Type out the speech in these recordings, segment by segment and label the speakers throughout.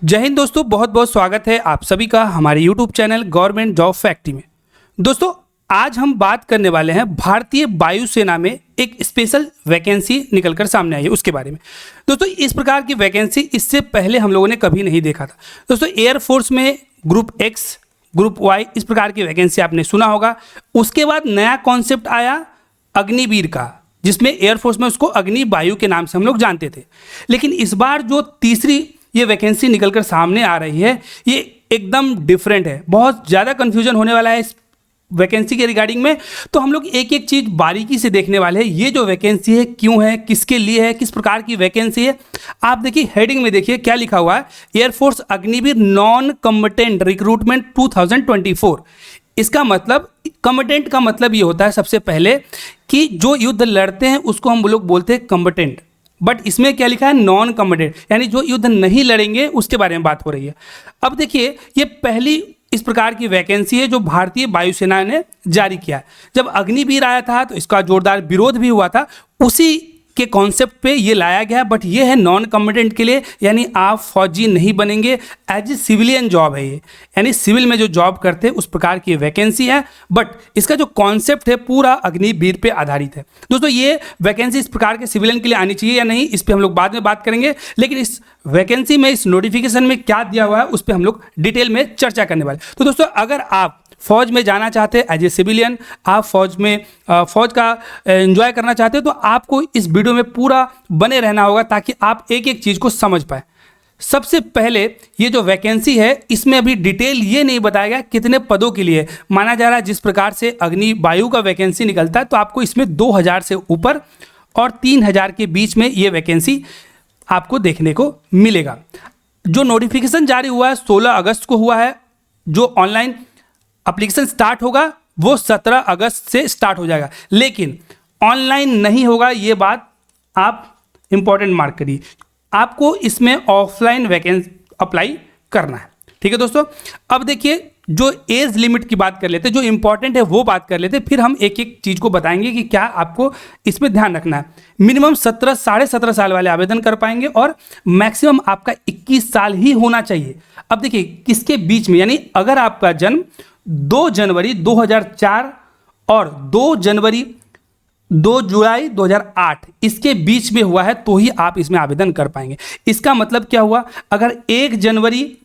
Speaker 1: जय हिंद दोस्तों, बहुत बहुत स्वागत है आप सभी का हमारे YouTube channel government job factory में। दोस्तों, आज हम बात करने वाले हैं भारतीय वायुसेना में एक स्पेशल वैकेंसी निकलकर सामने आई है उसके बारे में। दोस्तों, इस प्रकार की वैकेंसी इससे पहले हम लोगों ने कभी नहीं देखा था। दोस्तों, एयरफोर्स में ग्रुप एक्स, ग्रुप वाई इस प्रकार की वैकेंसी आपने सुना होगा। उसके बाद नया कॉन्सेप्ट आया अग्निवीर का, जिसमें एयरफोर्स में उसको अग्नि वायु के नाम से हम लोग जानते थे। लेकिन इस बार जो तीसरी ये वैकेंसी निकलकर सामने आ रही है, ये एकदम डिफरेंट है। बहुत ज़्यादा कन्फ्यूजन होने वाला है इस वैकेंसी के रिगार्डिंग में, तो हम लोग एक एक चीज़ बारीकी से देखने वाले हैं। ये जो वैकेंसी है क्यों है, किसके लिए है, किस प्रकार की वैकेंसी है। आप देखिए हेडिंग में, देखिए क्या लिखा हुआ है, एयरफोर्स अग्निवीर नॉन कम्बटेंट रिक्रूटमेंट 2024। इसका मतलब, कम्बटेंट का मतलब ये होता है सबसे पहले कि जो युद्ध लड़ते हैं उसको हम लोग बोलते हैं कम्बटेंट। बट इसमें क्या लिखा है, नॉन कम्बटेंट, यानी जो युद्ध नहीं लड़ेंगे उसके बारे में बात हो रही है। अब देखिए, ये पहली इस प्रकार की वैकेंसी है जो भारतीय वायुसेना ने जारी किया है। जब अग्निवीर आया था तो इसका जोरदार विरोध भी हुआ था, उसी के कॉन्सेप्ट पे ये लाया गया। बट ये है नॉन कम्बटेंट के लिए, यानी आप फौजी नहीं बनेंगे, एज ए सिविलियन जॉब है ये, यानी सिविल में जो जॉब करते हैं उस प्रकार की वैकेंसी है। बट इसका जो कॉन्सेप्ट है पूरा अग्निवीर पे आधारित है। दोस्तों, ये वैकेंसी इस प्रकार के सिविलियन के लिए आनी चाहिए या नहीं, इस पर हम लोग बाद में बात करेंगे। लेकिन इस वैकेंसी में, इस नोटिफिकेशन में क्या दिया हुआ है उस पर हम लोग डिटेल में चर्चा करने वाले। तो दोस्तों, अगर आप फौज में जाना चाहते हैं एज ए सिविलियन, आप फौज में फौज का एंजॉय करना चाहते हैं, तो आपको इस वीडियो में पूरा बने रहना होगा ताकि आप एक एक चीज़ को समझ पाए। सबसे पहले, ये जो वैकेंसी है इसमें अभी डिटेल ये नहीं बताया गया कितने पदों के लिए। माना जा रहा है जिस प्रकार से अग्नि वायु का वैकेंसी निकलता है तो आपको इसमें 2000 से ऊपर और 3000 के बीच में ये वैकेंसी आपको देखने को मिलेगा। जो नोटिफिकेशन जारी हुआ है 16 अगस्त को हुआ है। जो ऑनलाइन एप्लीकेशन स्टार्ट होगा वो 17 अगस्त से स्टार्ट हो जाएगा, लेकिन ऑनलाइन नहीं होगा, ये बात आप इंपॉर्टेंट मार्क करिए। आपको इसमें ऑफलाइन वैकेंसी अप्लाई करना है। ठीक है दोस्तों, अब देखिए जो एज लिमिट की बात कर लेते हैं, जो इंपॉर्टेंट है वो बात कर लेते हैं, फिर हम एक एक चीज़ को बताएंगे कि क्या आपको इसमें ध्यान रखना है। मिनिमम 17 साल वाले आवेदन कर पाएंगे और मैक्सिमम आपका 21 साल ही होना चाहिए। अब देखिए किसके बीच में, यानी अगर आपका जन्म 2 जनवरी 2004 और 2 जुलाई 2008 इसके बीच में हुआ है तो ही आप इसमें आवेदन कर पाएंगे। इसका मतलब क्या हुआ, अगर 1 जनवरी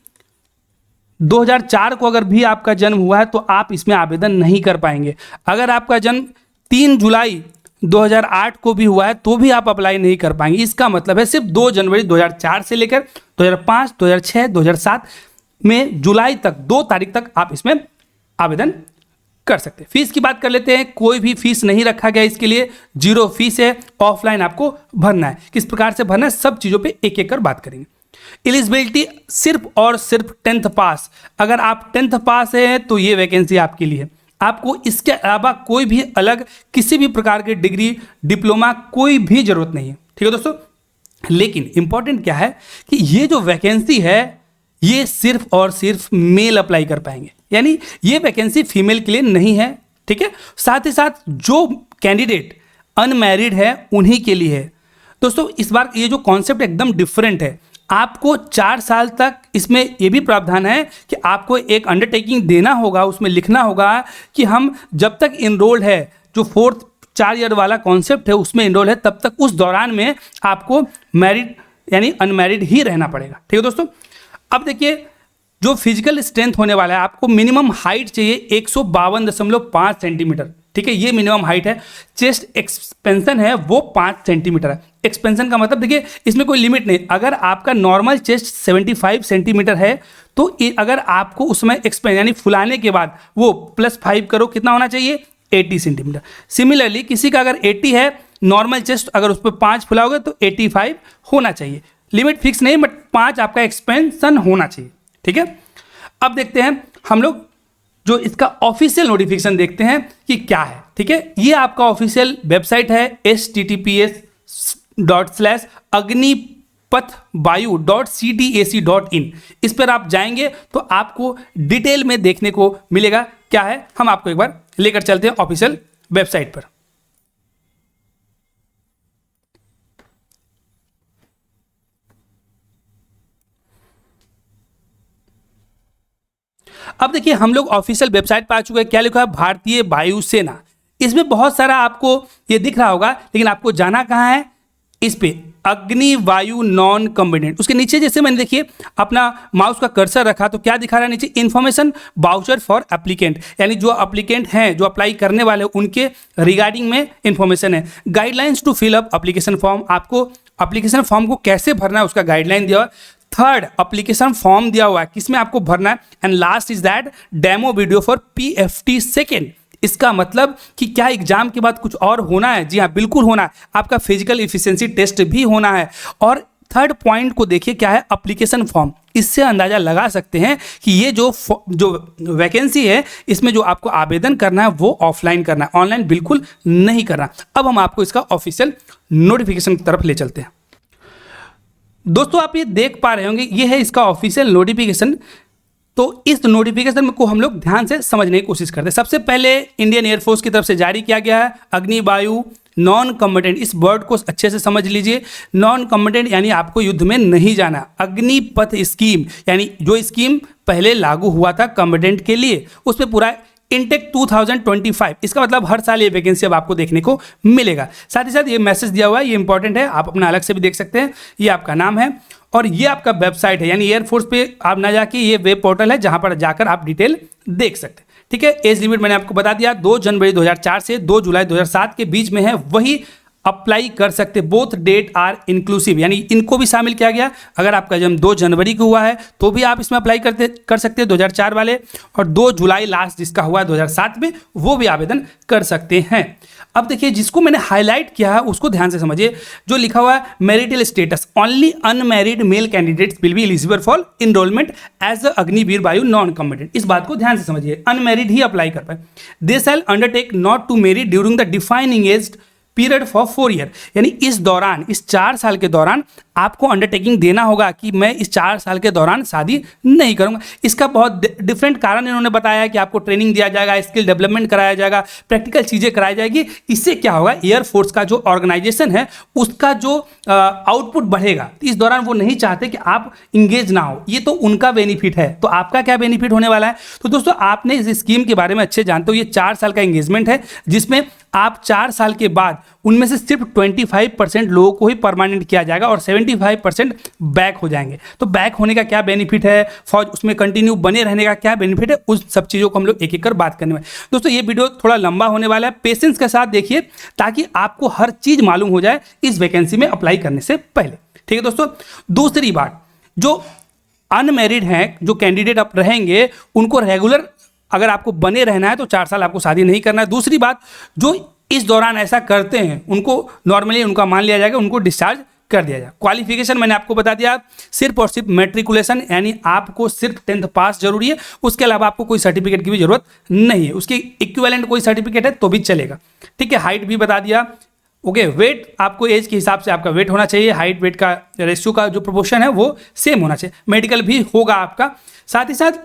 Speaker 1: 2004 को अगर भी आपका जन्म हुआ है तो आप इसमें आवेदन नहीं कर पाएंगे। अगर आपका जन्म 3 जुलाई 2008 को भी हुआ है तो भी आप अप्लाई नहीं कर पाएंगे। इसका मतलब है सिर्फ 2 जनवरी 2004 से लेकर 2005, 2006, 2007 में जुलाई तक 2 तारीख तक आप इसमें आवेदन कर सकते हैं। फीस की बात कर लेते हैं। कोई भी फीस नहीं रखा गया इसके लिए, 0 फीस है। ऑफलाइन आपको भरना है। किस प्रकार से भरना है, सब चीज़ों पे एक एक कर बात करेंगे। एलिजिबिलिटी सिर्फ और सिर्फ 10th पास। अगर आप 10th पास हैं तो ये वैकेंसी आपके लिए है। आपको इसके अलावा कोई भी अलग किसी भी प्रकार के डिग्री, डिप्लोमा, कोई भी जरूरत नहीं है। ठीक है दोस्तों, लेकिन इंपॉर्टेंट क्या है कि ये जो वैकेंसी है ये सिर्फ और सिर्फ मेल अप्लाई कर पाएंगे, यानी ये वैकेंसी फीमेल के लिए नहीं है। ठीक है, साथ ही साथ जो कैंडिडेट अनमैरिड है उन्हीं के लिए है। दोस्तों, इस बार ये जो कॉन्सेप्ट एकदम डिफरेंट है। आपको 4 साल तक इसमें ये भी प्रावधान है कि आपको एक अंडरटेकिंग देना होगा, उसमें लिखना होगा कि हम जब तक इनरोल्ड है, जो 4 ईयर वाला कॉन्सेप्ट है उसमें इनरोल है, तब तक उस दौरान में आपको मैरिड यानी अनमैरिड ही रहना पड़ेगा। ठीक है दोस्तों, अब देखिए जो फिजिकल स्ट्रेंथ होने वाला है, आपको मिनिमम हाइट चाहिए 152.5 सेंटीमीटर। ठीक है, ये मिनिमम हाइट है। चेस्ट एक्सपेंशन है वो 5 सेंटीमीटर है। एक्सपेंशन का मतलब देखिए इसमें कोई लिमिट नहीं। अगर आपका नॉर्मल चेस्ट 75 सेंटीमीटर है तो अगर आपको उसमें एक्सपेंड यानी फुलाने के बाद वो +5 करो, कितना होना चाहिए, 80 सेंटीमीटर। सिमिलरली किसी का अगर 80 है नॉर्मल चेस्ट, अगर उस पर 5 फुलाओगे तो 85 होना चाहिए। लिमिट फिक्स नहीं, बट 5 आपका एक्सपेंशन होना चाहिए। ठीक है, अब देखते हैं हम लोग जो इसका ऑफिशियल नोटिफिकेशन देखते हैं कि क्या है। ठीक है, ये आपका ऑफिशियल वेबसाइट है https://agnipatvayu.cdac.in। इस पर आप जाएंगे तो आपको डिटेल में देखने को मिलेगा क्या है। हम आपको एक बार लेकर चलते हैं ऑफिशियल वेबसाइट पर। अब देखिए हम लोग ऑफिशियल वेबसाइट पर आ चुके हैं। क्या लिखा है? भारतीय वायुसेना। इसमें बहुत सारा आपको ये दिख रहा होगा, लेकिन आपको जाना कहाँ है? इस पे अग्नि वायु नॉन कॉम्बिनेंट। उसके नीचे जैसे मैंने देखिए अपना माउस का कर्सर रखा तो क्या दिखा रहा है नीचे? इन्फॉर्मेशन वाउचर फॉर एप्लीकेंट, यानी जो एप्लीकेंट हैं, जो अप्लाई करने वाले उनके रिगार्डिंग में इंफॉर्मेशन है। Guidelines to fill up application form, आपको एप्लीकेशन फॉर्म को कैसे भरना है उसका गाइडलाइन दिया हुआ। थर्ड, एप्लीकेशन फॉर्म दिया हुआ है किसमें आपको भरना है। And last is that demo video for PFT second. इसका मतलब कि क्या एग्जाम के बाद कुछ और होना है? जी हाँ, बिल्कुल होना है। आपका फिजिकल इफिशिएंसी टेस्ट भी होना है। और थर्ड पॉइंट को देखिए क्या है? Application form. इससे अंदाजा लगा सकते हैं कि ये जो वैकेंसी है इसमें जो आपको आवेदन करना है वो ऑफलाइन करना है, ऑनलाइन बिल्कुल नहीं करना। अब हम आपको इसका ऑफिशियल नोटिफिकेशन की तरफ ले चलते हैं। दोस्तों आप ये देख पा रहे होंगे, ये है इसका ऑफिशियल नोटिफिकेशन। तो इस नोटिफिकेशन को हम लोग ध्यान से समझने की कोशिश करते हैं। सबसे पहले इंडियन एयरफोर्स की तरफ से जारी किया गया है अग्नि वायु नॉन कॉम्बेटेंट। इस वर्ड को अच्छे से समझ लीजिए। नॉन कॉम्बेटेंट यानी आपको युद्ध में नहीं जाना। अग्निपथ स्कीम यानी जो स्कीम पहले लागू हुआ था कॉम्बेटेंट के लिए, उस पर पूरा इनटेक 2025। इसका मतलब हर साल ये वैकेंसी अब आपको देखने को मिलेगा। साथ ही साथ ये मैसेज दिया हुआ है, ये इंपॉर्टेंट है, आप अपना अलग से भी देख सकते हैं। ये आपका नाम है और ये आपका वेबसाइट है, यानी एयरफोर्स पे आप ना जाके ये वेब पोर्टल है जहां पर जाकर आप डिटेल देख सकते हैं। ठीक है, एज लिमिट मैंने आपको बता दिया 2 जनवरी 2004 से 2 जुलाई 2007 के बीच में है, वही अप्लाई कर सकते। बोथ डेट आर इंक्लूसिव, यानी इनको भी शामिल किया गया। अगर आपका जन्म 2 जनवरी को हुआ है तो भी आप इसमें अप्लाई कर सकते हैं 2004 वाले, और 2 जुलाई लास्ट जिसका हुआ है 2007 में वो भी आवेदन कर सकते हैं। अब देखिए जिसको मैंने हाईलाइट किया है उसको ध्यान से समझिए। जो लिखा हुआ है marital status, only unmarried male candidates will be eligible for enrolment as Agniveer Vayu non combatant. इस बात को ध्यान से समझिए, अनमैरिड ही अप्लाई कर पाए। They shall undertake not to marry during the defining age period for 4 year, यानी इस दौरान, इस 4 साल के दौरान आपको अंडरटेकिंग देना होगा कि मैं इस 4 साल के दौरान शादी नहीं करूंगा। इसका बहुत डिफरेंट कारण इन्होंने बताया है कि आपको ट्रेनिंग दिया जाएगा, स्किल डेवलपमेंट कराया जाएगा, प्रैक्टिकल चीज़ें कराई जाएगी। इससे क्या होगा? एयरफोर्स का जो ऑर्गेनाइजेशन है उसका जो आउटपुट बढ़ेगा। इस दौरान वो नहीं चाहते कि आप इंगेज ना हो, ये तो उनका बेनिफिट है। तो आपका क्या बेनिफिट होने वाला है? तो दोस्तों आपने इस स्कीम के बारे में अच्छे जानते हो। ये 4 साल का एंगेजमेंट है जिसमें आप 4 साल के बाद उनमें से सिर्फ 25% लोगों को ही परमानेंट किया जाएगा और 75% बैक हो जाएंगे। तो बैक होने का क्या बेनिफिट है, फौज उसमें कंटिन्यू बने रहने का क्या बेनिफिट है, उस सब चीज़ों को हम लोग एक एक कर बात करने वाले। दोस्तों ये वीडियो थोड़ा लंबा होने वाला है, पेशेंस के साथ देखिए ताकि आपको हर चीज़ मालूम हो जाए इस वैकेंसी में अप्लाई करने से पहले। ठीक है दोस्तों, दूसरी बात, जो अनमैरिड हैं, जो कैंडिडेट आप रहेंगे, उनको रेगुलर अगर आपको बने रहना है तो 4 साल आपको शादी नहीं करना है। दूसरी बात, जो इस दौरान ऐसा करते हैं उनको नॉर्मली उनका मान लिया जाएगा, उनको डिस्चार्ज कर दिया जाए। क्वालिफिकेशन मैंने आपको बता दिया, सिर्फ और सिर्फ मैट्रिकुलेशन, यानी आपको सिर्फ 10th पास जरूरी है, उसके अलावा आपको कोई सर्टिफिकेट की भी जरूरत नहीं है। उसके इक्विवेलेंट कोई सर्टिफिकेट है तो भी चलेगा। ठीक है, हाइट भी बता दिया। ओके, वेट आपको एज के हिसाब से आपका वेट होना चाहिए, हाइट वेट का रेशियो का जो प्रोपोर्शन है वो सेम होना चाहिए। मेडिकल भी होगा आपका। साथ ही साथ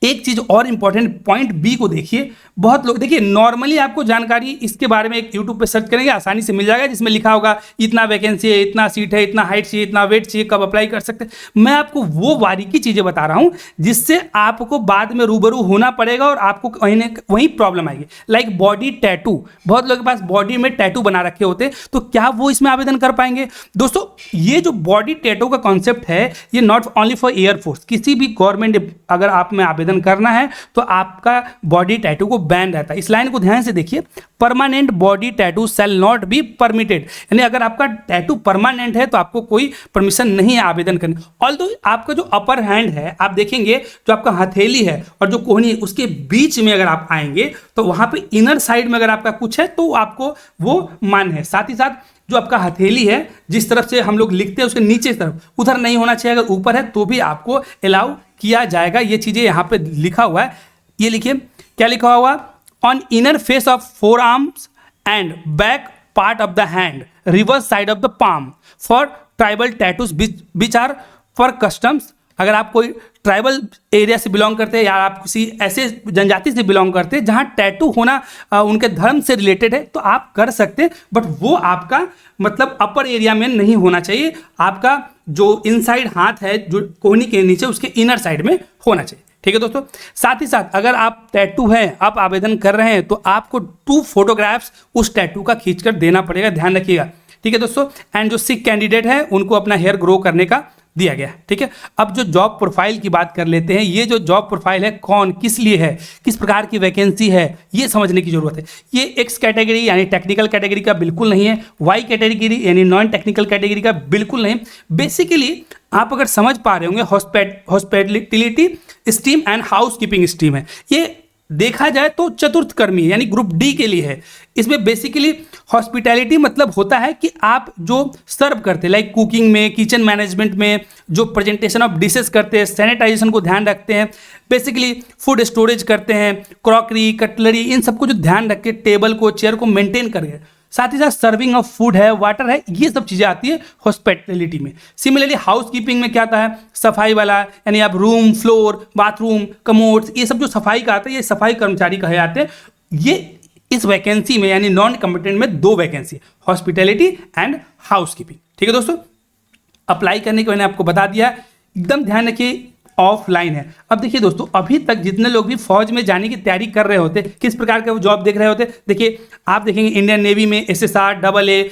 Speaker 1: एक चीज और इंपॉर्टेंट, पॉइंट बी को देखिए। बहुत लोग देखिए नॉर्मली आपको जानकारी इसके बारे में एक यूट्यूब पे सर्च करेंगे आसानी से मिल जाएगा, जिसमें लिखा होगा इतना वैकेंसी है, इतना सीट है, इतना हाइट चाहिए, इतना वेट चाहिए, कब अप्लाई कर सकते हैं। मैं आपको वो बारीकी चीजें बता रहा हूं जिससे आपको बाद में रूबरू होना पड़ेगा और आपको कहीं ना वहीं प्रॉब्लम आएगी। लाइक बॉडी टैटू, बहुत लोगों के पास बॉडी में टैटू बना रखे होते हैं, तो क्या वो इसमें आवेदन कर पाएंगे? दोस्तों ये जो बॉडी टैटू का कॉन्सेप्ट है ये नॉट ओनली फॉर एयरफोर्स, किसी भी गवर्नमेंट अगर आप में आवेदन करना है तो आपका बॉडी टैटू को बैन रहता है। इस लाइन को ध्यान से देखिए, permanent body tattoo shall not be permitted, यानी अगर आपका टैटू परमानेंट है तो आपको कोई परमिशन नहीं है आवेदन करने। ऑल्दो आपका जो अपर हैंड है आप देखेंगे, जो आपका हथेली है और जो कोहनी है उसके बीच में अगर आप आएंगे तो वहां पे इनर साइड में अगर आपका कुछ है तो आपको वो मान्य है। साथ ही साथ जो आपका हथेली है जिस तरफ से हम लोग लिखते हैं उसके नीचे तरफ उधर नहीं होना चाहिए, अगर ऊपर है तो भी आपको अलाउ किया जाएगा। ये चीजें यहाँ पे लिखा हुआ है, ये लिखिए क्या लिखा हुआ, on inner face of forearms and back part of the hand, reverse side of the palm for tribal tattoos which are for customs. अगर आप कोई ट्राइबल एरिया से बिलोंग करते हैं या आप किसी ऐसे जनजाति से बिलोंग करते हैं जहां टैटू होना उनके धर्म से रिलेटेड है तो आप कर सकते हैं, बट वो आपका मतलब अपर एरिया में नहीं होना चाहिए। आपका जो इनसाइड हाथ है जो कोहनी के नीचे उसके इनर साइड में होना चाहिए। ठीक है दोस्तों। साथ ही साथ अगर आप टैटू हैं, आप आवेदन कर रहे हैं, तो आपको 2 फोटोग्राफ्स उस टैटू का खींचकर देना पड़ेगा, ध्यान रखिएगा, ठीक है दोस्तों। एंड जो सिक कैंडिडेट है उनको अपना हेयर ग्रो करने का दिया गया, ठीक है। अब जो जॉब प्रोफाइल की बात कर लेते हैं, ये जो जॉब प्रोफाइल है कौन किस लिए है, किस प्रकार की वैकेंसी है, ये समझने की जरूरत है। ये एक्स कैटेगरी यानी टेक्निकल कैटेगरी का बिल्कुल नहीं है, वाई कैटेगरी यानी नॉन टेक्निकल कैटेगरी का बिल्कुल नहीं। बेसिकली आप अगर समझ पा रहे होंगे, hospitality stream and house keeping stream है। ये देखा जाए तो चतुर्थ कर्मी यानी ग्रुप डी के लिए है। इसमें बेसिकली हॉस्पिटैलिटी मतलब होता है कि आप जो सर्व करते हैं, लाइक कुकिंग में, किचन मैनेजमेंट में, जो प्रेजेंटेशन ऑफ डिशेस करते हैं, सैनिटाइजेशन को ध्यान रखते हैं, बेसिकली फूड स्टोरेज करते हैं, क्रॉकरी, कटलरी, इन सबको जो ध्यान रख के टेबल को, चेयर को मेंटेन करके, साथ ही साथ सर्विंग ऑफ फूड है, वाटर है, ये सब चीज़ें आती है हॉस्पिटैलिटी में। सिमिलरली हाउस कीपिंग में क्या आता है, सफाई वाला, यानी आप रूम, फ्लोर, बाथरूम, कमोड्स, ये सब जो सफाई का आता है, ये सफाई कर्मचारी कहे जाते हैं। ये इस वैकेंसी में यानी नॉन कॉम्पिटेंट में 2 vacancy, hospitality and house keeping, ठीक है दोस्तों। अप्लाई करने को मैंने आपको बता दिया, एकदम ध्यान रखिए ऑफलाइन है। अब देखिए दोस्तों, अभी तक जितने लोग भी फौज में जाने की तैयारी कर रहे होते, किस प्रकार का वो जॉब देख रहे होते, देखिए आप देखेंगे इंडियन नेवी में SSR, AA,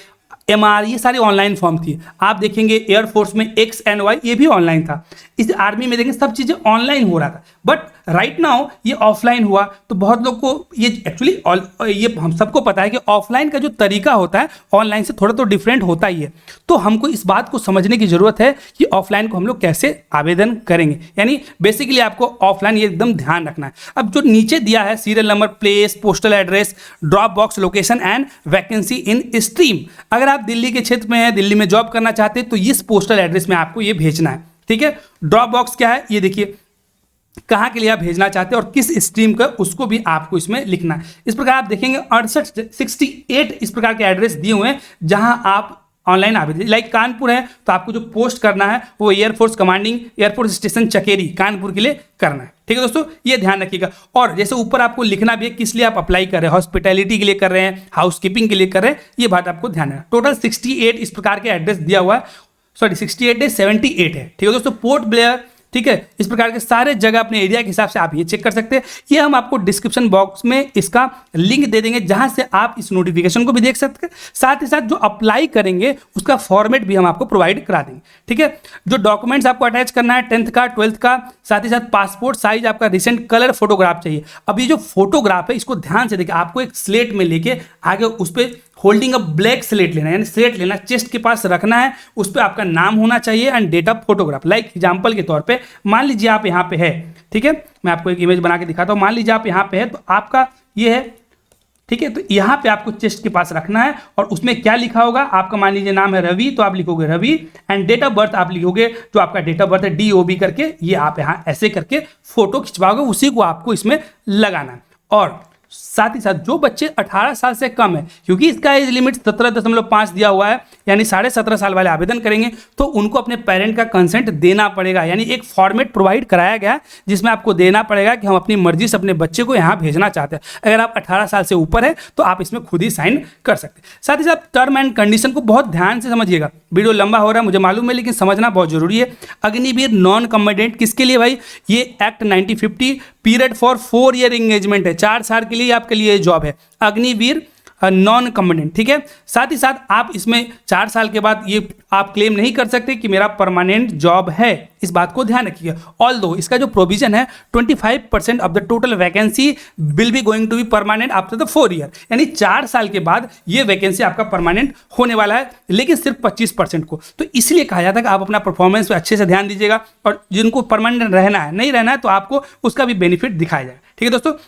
Speaker 1: MR, ये सारी ऑनलाइन फॉर्म थी। आप देखेंगे एयरफोर्स में XNY, ये भी ऑनलाइन था। इस आर्मी में देखेंगे सब चीज़ें ऑनलाइन हो रहा था, बट राइट नाउ ये ऑफलाइन हुआ। तो बहुत लोग को ये एक्चुअली ये हम सबको पता है कि ऑफलाइन का जो तरीका होता है ऑनलाइन से थोड़ा तो डिफरेंट होता ही है। तो हमको इस बात को समझने की जरूरत है कि ऑफलाइन को हम लोग कैसे आवेदन करेंगे, यानी बेसिकली आपको ऑफलाइन ये एकदम ध्यान रखना है। अब जो नीचे दिया है serial number, place, postal address, drop box location and vacancy in stream, अगर आप दिल्ली के क्षेत्र में हैं, दिल्ली में जॉब करना चाहते हैं, तो इस पोस्टल एड्रेस में आपको ये भेजना है, ठीक है। ड्रॉप बॉक्स क्या है, ये देखिए कहाँ के लिए आप भेजना चाहते हैं और किस स्ट्रीम का, उसको भी आपको इसमें लिखना है। इस प्रकार आप देखेंगे 68 इस प्रकार के एड्रेस दिए हुए हैं जहां आप ऑनलाइन आवेदन, लाइक कानपुर है तो आपको जो पोस्ट करना है वो air force commanding air force station Chakeri Kanpur के लिए करना है, ठीक है दोस्तों, ये ध्यान रखिएगा। और जैसे ऊपर आपको लिखना भी है किस लिए आप अप्लाई कर रहे हैं, हॉस्पिटैलिटी के लिए कर रहे हैं, हाउस कीपिंग के लिए कर रहे हैं, ये बात आपको ध्यान है। टोटल 68 इस प्रकार के एड्रेस दिया हुआ है, सॉरी 78 है, ठीक है दोस्तों। पोर्ट ब्लेयर, ठीक है, इस प्रकार के सारे जगह अपने एरिया के हिसाब से आप ये चेक कर सकते हैं। ये हम आपको डिस्क्रिप्शन बॉक्स में इसका लिंक दे देंगे जहां से आप इस नोटिफिकेशन को भी देख सकते हैं। साथ ही साथ जो अप्लाई करेंगे उसका फॉर्मेट भी हम आपको प्रोवाइड करा देंगे, ठीक है। जो डॉक्यूमेंट्स आपको अटैच करना है 10th का, 12th का, साथ ही साथ पासपोर्ट साइज आपका रिसेंट कलर फोटोग्राफ चाहिए। अब ये जो फोटोग्राफ है इसको ध्यान से देखिए, आपको एक स्लेट में लेके आगे उस पर होल्डिंग अ ब्लैक स्लेट लेना है, यानी स्लेट लेना, चेस्ट के पास रखना है, उस पर आपका नाम होना चाहिए and date of photograph. Like example के तौर पे मान लीजिए आप यहाँ पे है, ठीक है, मैं आपको एक इमेज बना के दिखाता हूँ। मान लीजिए आप यहाँ पे है तो आपका ये है, ठीक है, तो यहाँ पे आपको चेस्ट के पास रखना है और उसमें क्या लिखा होगा, आपका मान लीजिए नाम है रवि तो आप लिखोगे Ravi and date of birth आप लिखोगे, जो आपका डेट ऑफ बर्थ है DOB करके, ये आप यहाँ ऐसे करके फोटो खिंचवाओगे, उसी को आपको इसमें लगाना है। और साथ ही साथ जो बच्चे 18 साल से कम है, क्योंकि इसका एज लिमिट 17.5 दिया हुआ है, यानी 17.5 साल वाले आवेदन करेंगे तो उनको अपने पेरेंट का कंसेंट देना पड़ेगा। यानी एक फॉर्मेट प्रोवाइड कराया गया जिसमें आपको देना पड़ेगा कि हम अपनी मर्जी से अपने बच्चे को यहाँ भेजना चाहते हैं। अगर आप 18 साल से ऊपर है तो आप इसमें खुद ही साइन कर सकते हैं। साथ ही साथ टर्म एंड कंडीशन को बहुत ध्यान से समझिएगा, वीडियो लंबा हो रहा है मुझे मालूम है, लेकिन समझना बहुत जरूरी है। अग्निवीर नॉन कॉम्बैटेंट किसके लिए भाई, ये act 1950 period for 4 year engagement है, 4 साल के लिए आपके लिए जॉब है, अग्निवीर नॉन कॉम्बैटेंट, ठीक है। साथ ही साथ आप इसमें 4 साल के बाद ये आप क्लेम नहीं कर सकते कि मेरा परमानेंट जॉब है, इस बात को ध्यान रखिएगा। ऑल्दो इसका जो प्रोविजन है 25% of the total vacancy will be going to be permanent after the 4 year, यानी 4 साल के बाद ये वैकेंसी आपका परमानेंट होने वाला है, लेकिन सिर्फ 25% को। तो इसलिए कहा जाता है कि आप अपना परफॉर्मेंस पे अच्छे से ध्यान दीजिएगा और जिनको परमानेंट रहना है, नहीं रहना है तो आपको उसका भी बेनिफिट दिखाया जाएगा, ठीक है दोस्तों।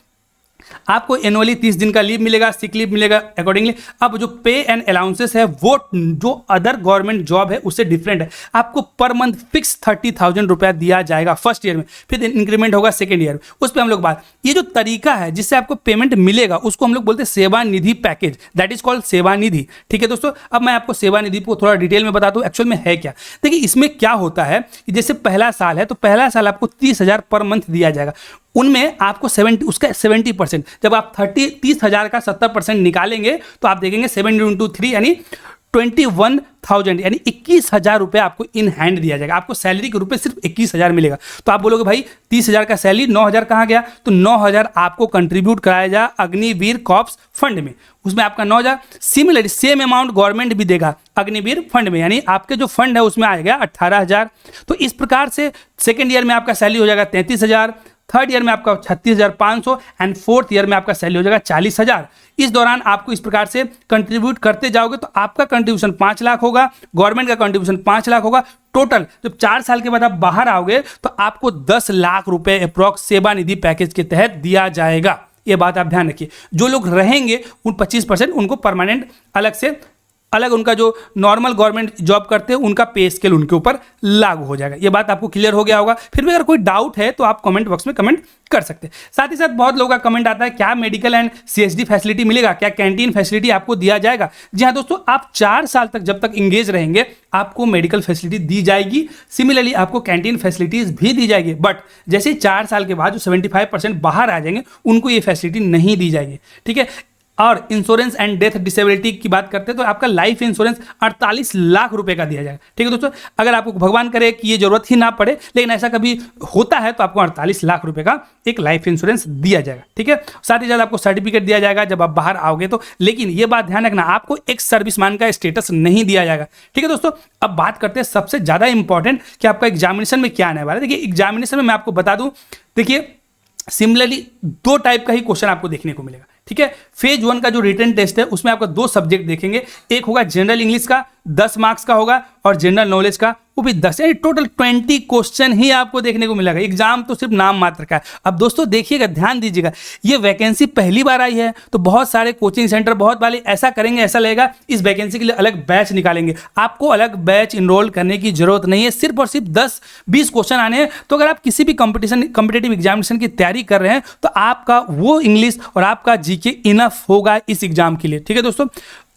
Speaker 1: आपको एनुअली 30 दिन का लीव मिलेगा, सिक लीव मिलेगा अकॉर्डिंगली। अब जो पे एंड अलाउंसेस है वो जो अदर गवर्नमेंट जॉब है उससे डिफरेंट है। आपको पर मंथ फिक्स 30,000 रुपया दिया जाएगा फर्स्ट ईयर में, फिर इंक्रीमेंट होगा सेकेंड ईयर में, उस पर हम लोग बात। ये जो तरीका है जिससे आपको पेमेंट मिलेगा उसको हम लोग बोलते हैं सेवा निधि पैकेज, दैट इज कॉल्ड सेवा निधि, ठीक है दोस्तों। अब मैं आपको सेवा निधि को थोड़ा डिटेल में बता दूं एक्चुअल में है क्या। देखिए इसमें क्या होता है कि जैसे पहला साल है तो पहला साल आपको 30,000 पर मंथ दिया जाएगा, उनमें आपको 70% जब आप 30,000 का 70% निकालेंगे तो आप देखेंगे 7 × 3 यानी 21,000 यानी 21,000 रुपये आपको इन हैंड दिया जाएगा। आपको सैलरी के रूप में सिर्फ 21,000 मिलेगा। तो आप बोलोगे भाई 30,000 का सैलरी, 9,000 कहाँ गया? तो 9,000 आपको कंट्रीब्यूट कराया जाए अग्निवीर कॉर्प्स फंड में, उसमें आपका 9,000। सिमिलरली सेम अमाउंट गवर्नमेंट भी देगा अग्निवीर फंड में, यानी आपके जो फंड है उसमें आएगा 18,000। तो इस प्रकार से सेकेंड ईयर में आपका सैलरी हो जाएगा 33,000, थर्ड ईयर में आपका 36,500 एंड फोर्थ ईयर में आपका सैलरी हो जाएगा 40,000। इस दौरान आपको इस प्रकार से कंट्रीब्यूट करते जाओगे तो आपका कंट्रीब्यूशन 5 लाख होगा, गवर्नमेंट का कंट्रीब्यूशन 5 लाख होगा। टोटल जब 4 साल के बाद आप बाहर आओगे तो आपको 10 लाख रुपए अप्रॉक्स सेवा निधि पैकेज के तहत दिया जाएगा। ये बात आप ध्यान रखिए। जो लोग रहेंगे उन 25% उनको परमानेंट अलग उनका जो नॉर्मल गवर्नमेंट जॉब करते हैं उनका पे स्केल उनके ऊपर लागू हो जाएगा। ये बात आपको क्लियर हो गया होगा। फिर भी अगर कोई डाउट है तो आप कमेंट बॉक्स में कमेंट कर सकते हैं। साथ ही साथ बहुत लोगों का कमेंट आता है क्या मेडिकल एंड सीएसडी फैसिलिटी मिलेगा, क्या कैंटीन फैसिलिटी आपको दिया जाएगा? जी हाँ दोस्तों, आप 4 साल तक जब तक इंगेज रहेंगे आपको मेडिकल फैसिलिटी दी जाएगी। सिमिलरली आपको कैंटीन फैसिलिटीज भी दी जाएगी, बट जैसे 4 साल के बाद जो 75% बाहर आ जाएंगे उनको ये फैसिलिटी नहीं दी जाएगी। ठीक है। और इंश्योरेंस एंड डेथ डिसेबिलिटी की बात करते हैं तो आपका लाइफ इंश्योरेंस 48 लाख रुपए का दिया जाएगा। ठीक है दोस्तों, अगर आपको भगवान करे कि ये जरूरत ही ना पड़े लेकिन ऐसा कभी होता है तो आपको 48 लाख रुपए का एक लाइफ इंश्योरेंस दिया जाएगा। ठीक है। साथ ही साथ आपको सर्टिफिकेट दिया जाएगा जब आप बाहर आओगे तो, लेकिन ये बात ध्यान रखना आपको एक सर्विसमैन का स्टेटस नहीं दिया जाएगा। ठीक है दोस्तों, अब बात करते हैं सबसे ज्यादा इंपॉर्टेंट कि आपका एग्जामिनेशन में क्या आने वाला है। देखिए एग्जामिनेशन में मैं आपको बता दूं, देखिए सिमिलरली 2 टाइप का ही क्वेश्चन आपको देखने को मिलेगा। ठीक है। फेज 1 का जो रिटन टेस्ट है उसमें आपका 2 सब्जेक्ट देखेंगे, एक होगा जनरल इंग्लिश का 10 मार्क्स का होगा और जनरल नॉलेज का वो भी 10, यानी टोटल 20 क्वेश्चन ही आपको देखने को मिलेगा। एग्जाम तो सिर्फ नाम मात्र का है। अब दोस्तों देखिएगा, ध्यान दीजिएगा, ये वैकेंसी पहली बार आई है तो बहुत सारे कोचिंग सेंटर बहुत वाले ऐसा करेंगे, ऐसा लगेगा इस वैकेंसी के लिए अलग बैच निकालेंगे। आपको अलग बैच इनरोल करने की जरूरत नहीं है, सिर्फ और सिर्फ 10-20 क्वेश्चन आने हैं। तो अगर आप किसी भी कॉम्पिटेटिव एग्जामिनेशन की तैयारी कर रहे हैं तो आपका वो इंग्लिश और आपका जीके इनफ होगा इस एग्जाम के लिए। ठीक है दोस्तों,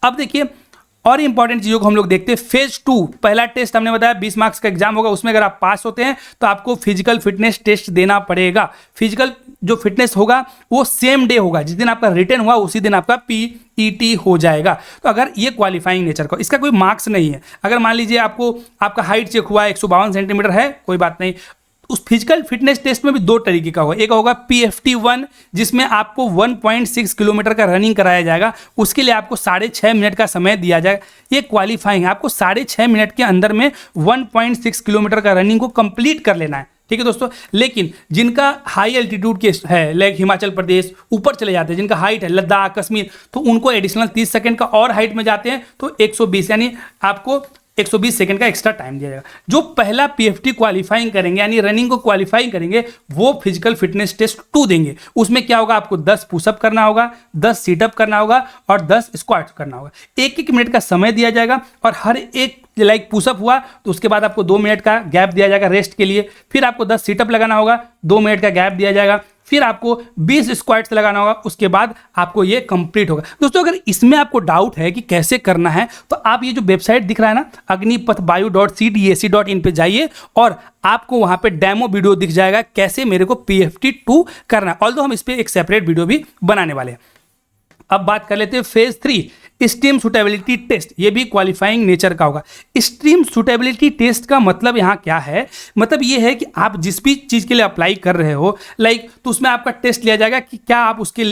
Speaker 1: अब देखिए और इंपॉर्टेंट चीजों को हम लोग देखते हैं। फेज 2 पहला टेस्ट हमने बताया 20 मार्क्स का एग्जाम होगा, उसमें अगर आप पास होते हैं तो आपको फिजिकल फिटनेस टेस्ट देना पड़ेगा। फिजिकल जो फिटनेस होगा वो सेम डे होगा, जिस दिन आपका रिटन हुआ उसी दिन आपका पीईटी हो जाएगा। तो अगर ये क्वालिफाइंग नेचर का, इसका कोई मार्क्स नहीं है। अगर मान लीजिए आपका हाइट चेक हुआ 152 सेंटीमीटर है, कोई बात नहीं, उस फिजिकल फिटनेस टेस्ट में भी 2 तरीके का होगा। एक होगा PFT1 जिसमें आपको 1.6 किलोमीटर का रनिंग कराया जाएगा, उसके लिए आपको 6.5 मिनट का समय दिया जाएगा। ये क्वालिफाइंग है, आपको 6.5 मिनट के अंदर में 1.6 किलोमीटर का रनिंग को कंप्लीट कर लेना है। ठीक है दोस्तों, लेकिन जिनका हाई एल्टीट्यूड के है लाइक हिमाचल प्रदेश ऊपर चले जाते हैं, जिनका हाइट है लद्दाख कश्मीर, तो उनको एडिशनल 30 सेकंड का और हाइट में जाते हैं तो 120 यानी आपको 120 सेकंड का एक्स्ट्रा टाइम दिया जाएगा। जो पहला PFT क्वालिफाइंग करेंगे यानी रनिंग को क्वालिफाई करेंगे वो फिजिकल फिटनेस टेस्ट 2 देंगे। उसमें क्या होगा, आपको 10 पुशअप करना होगा, 10 सीटअप करना होगा और 10 स्क्वाट करना होगा। 1-1 मिनट का समय दिया जाएगा और हर एक लाइक पुशअप हुआ तो उसके बाद आपको 2 मिनट का गैप दिया जाएगा रेस्ट के लिए, फिर आपको 10 सीटअप लगाना होगा, 2 मिनट का गैप दिया जाएगा, फिर आपको 20 स्क्वाट्स लगाना होगा, उसके बाद आपको ये कंप्लीट होगा। दोस्तों अगर इसमें आपको डाउट है कि कैसे करना है तो आप ये जो वेबसाइट दिख रहा है ना agnipatbio.cdac.in पे जाइए और आपको वहां पे डेमो वीडियो दिख जाएगा कैसे मेरे को PFT2 करना है। ऑल्दो हम इस पे एक सेपरेट वीडियो भी बनाने वाले हैं। अब बात कर लेते हैं फेज 3 स्ट्रीम सुटेबिलिटी टेस्ट। ये भी क्वालिफाइंग नेचर का होगा। स्ट्रीम सुटेबिलिटी टेस्ट का मतलब यहाँ क्या है, मतलब ये है कि आप जिस भी चीज़ के लिए अप्लाई कर रहे हो लाइक, तो उसमें आपका टेस्ट लिया जाएगा कि क्या आप उसके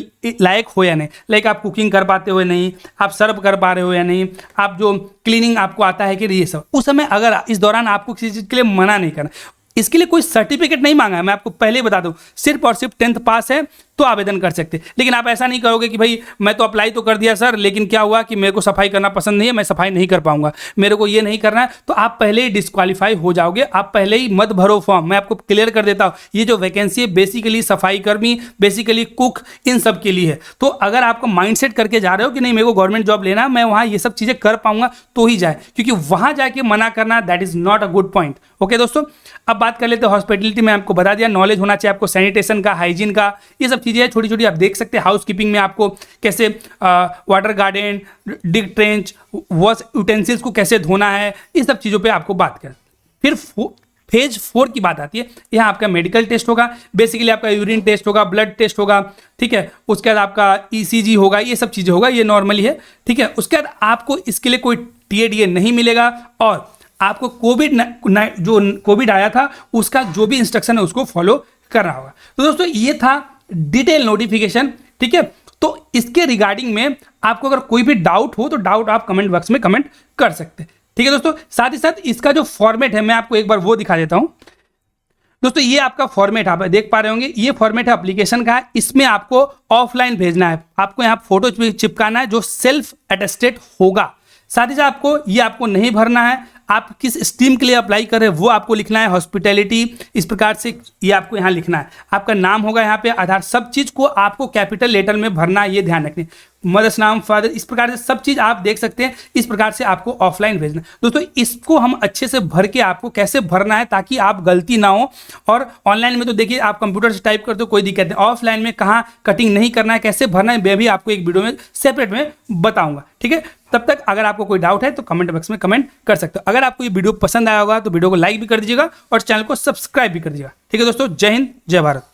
Speaker 1: लायक हो या नहीं। लाइक आप कुकिंग कर पाते हो या नहीं, आप सर्व कर पा रहे हो या नहीं, आप जो क्लीनिंग आपको आता है कि ये सब। उस समय अगर इस दौरान आपको किसी चीज़ के लिए मना नहीं करना, इसके लिए कोई सर्टिफिकेट नहीं मांगा है, मैं आपको पहले ही बता दूं, सिर्फ और सिर्फ 10th पास है तो आवेदन कर सकते। लेकिन आप ऐसा नहीं करोगे कि भाई मैं तो अप्लाई तो कर दिया सर, लेकिन क्या हुआ कि मेरे को सफाई करना पसंद नहीं है, मैं सफाई नहीं कर पाऊंगा, मेरे को ये नहीं करना है, तो आप पहले ही डिस्क्वालीफाई हो जाओगे। आप पहले ही मत भरो फॉर्म। मैं आपको क्लियर कर देता हूँ, ये जो वैकेंसी है बेसिकली सफाई कर्मी, बेसिकली कुक, इन सब के लिए है। तो अगर आपको माइंडसेट करके जा रहे हो कि नहीं मेरे को गवर्नमेंट जॉब लेना, मैं वहाँ ये सब चीज़ें कर पाऊंगा, तो ही जाए, क्योंकि वहाँ जाके मना करना that is not a good point. Okay दोस्तों, अब बात कर लेते हैं हॉस्पिटलिटी में। आपको बता दिया नॉलेज होना चाहिए आपको सैनिटेशन का, हाइजीन का, ये सब चीज़ें छोटी छोटी आप देख सकते हैं। हाउस कीपिंग में आपको कैसे वाटर गार्डन, डिग ट्रेंच, वॉश यूटेंसिल्स को कैसे धोना है, इस सब चीज़ों पे आपको बात करें। फिर फेज 4 की बात आती है, यहाँ आपका मेडिकल टेस्ट होगा, बेसिकली आपका यूरिन टेस्ट होगा, ब्लड टेस्ट होगा, ठीक है। उसके बाद आपका ECG होगा, ये सब चीज़ें होगा, ये नॉर्मली है, ठीक है। उसके बाद आपको इसके लिए कोई TADA नहीं मिलेगा और आपको कोविड आया था उसका जो भी इंस्ट्रक्शन है उसको फॉलो करना होगा। तो दोस्तों ये था डिटेल नोटिफिकेशन, ठीक है। तो इसके रिगार्डिंग में आपको अगर कोई भी डाउट हो तो डाउट आप कमेंट बॉक्स में कमेंट कर सकते हैं, ठीक है दोस्तों। साथ ही साथ इसका जो फॉर्मेट है मैं आपको एक बार वो दिखा देता हूं दोस्तों। ये आपका फॉर्मेट आप देख पा रहे होंगे, ये फॉर्मेट है एप्लीकेशन का है। इसमें आपको ऑफलाइन भेजना है, आपको यहाँ फोटो चिपकाना है जो सेल्फ अटेस्टेड होगा। साथ ही साथ आपको नहीं भरना है, आप किस स्ट्रीम के लिए अप्लाई कर रहे हैं वो आपको लिखना है, हॉस्पिटैलिटी, इस प्रकार से ये आपको यहाँ लिखना है। आपका नाम होगा यहाँ पे, आधार, सब चीज़ को आपको कैपिटल लेटर में भरना है, ये ध्यान रखना। मदर्स नाम, फादर, इस प्रकार से सब चीज़ आप देख सकते हैं। इस प्रकार से आपको ऑफलाइन भेजना दोस्तों। इसको हम अच्छे से भर के आपको कैसे भरना है ताकि आप गलती ना हो। और ऑनलाइन में तो देखिए आप कंप्यूटर से टाइप करते हो कोई दिक्कत नहीं, ऑफलाइन में कहाँ कटिंग नहीं करना है, कैसे भरना है, मैं भी आपको एक वीडियो में सेपरेट में बताऊंगा, ठीक है। तब तक अगर आपको कोई डाउट है तो कमेंट बॉक्स में कमेंट कर सकते हो। अगर आपको ये वीडियो पसंद आया होगा तो वीडियो को लाइक भी कर दीजिएगा और चैनल को सब्सक्राइब भी कर दीजिएगा, ठीक है दोस्तों। जय हिंद, जय भारत।